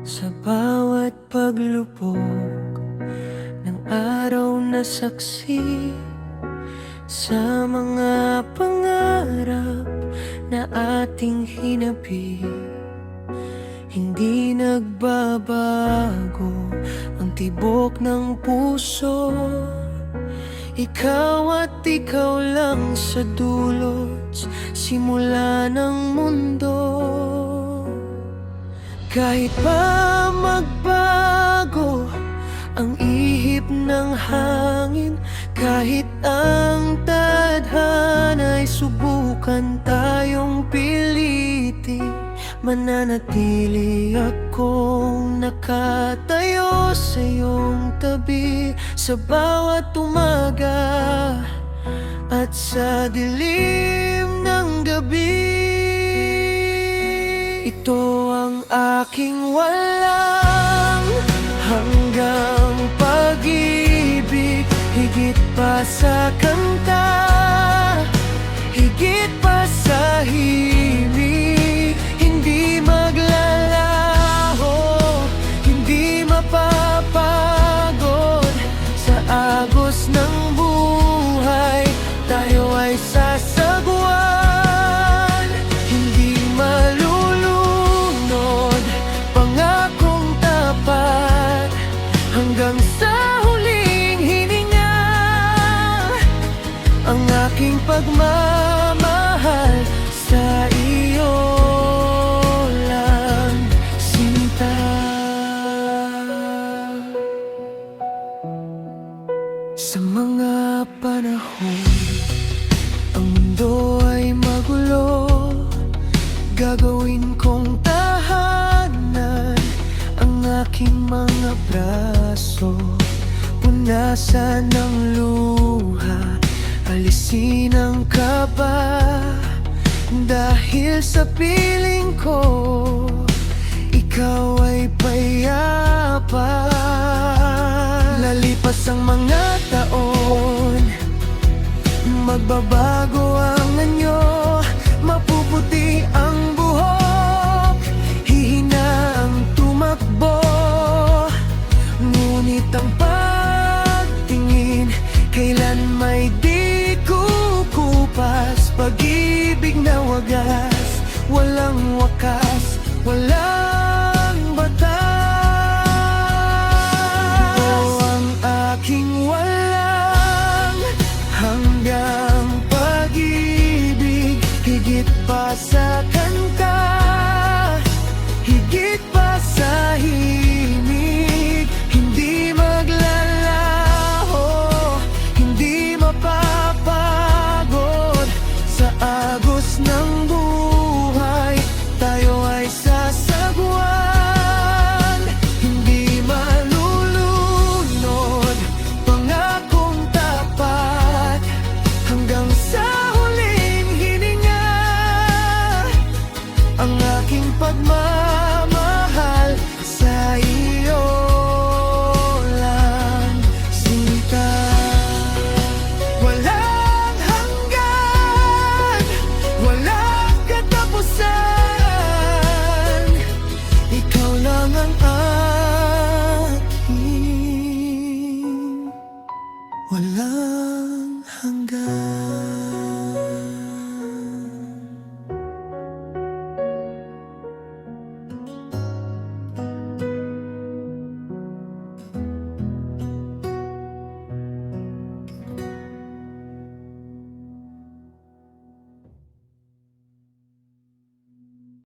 Sa bawat paglubog ng araw na saksi sa mga pangarap na ating hinabi, hindi nagbabago ang tibok ng puso. Ikaw at ikaw lang sa dulot, simula ng mundo. Kahit pa magbago ang ihip ng hangin, kahit ang tadhana'y subukan tayong pilitin, mananatili akong nakatayo sa iyong tabi sa bawat umaga at sa dilim ng gabi. Ito ang aking walang hanggang pag-ibig, higit pa sa kanta, higit pa sa himig. Hindi maglalaho, hindi mapapagod sa agos ng buhay. Tayo ay sasagwan, hindi malulunod, pangakong tapat hanggang sa huling hininga. Ang aking pagmamahal sa iyo lang, sinta. Sa mga panahon ang mundo ay magulo, gagawin kong tahanan ang aking mga braso. Punasan ng luha, alisin ang kaba, dahil sa piling ko ikaw ay payapa. Lalipas ang mga taon, magbabago ang anyo, mapuputi ang buhok, hihina ang tumakbo. Ngunit ang pagtingin kailan may di kukupas, pag-ibig na wagas, walang wakas, walang batas. Ito ang aking walang hanggang pag-ibig, higit pa sa kanta, higit pa sa himig.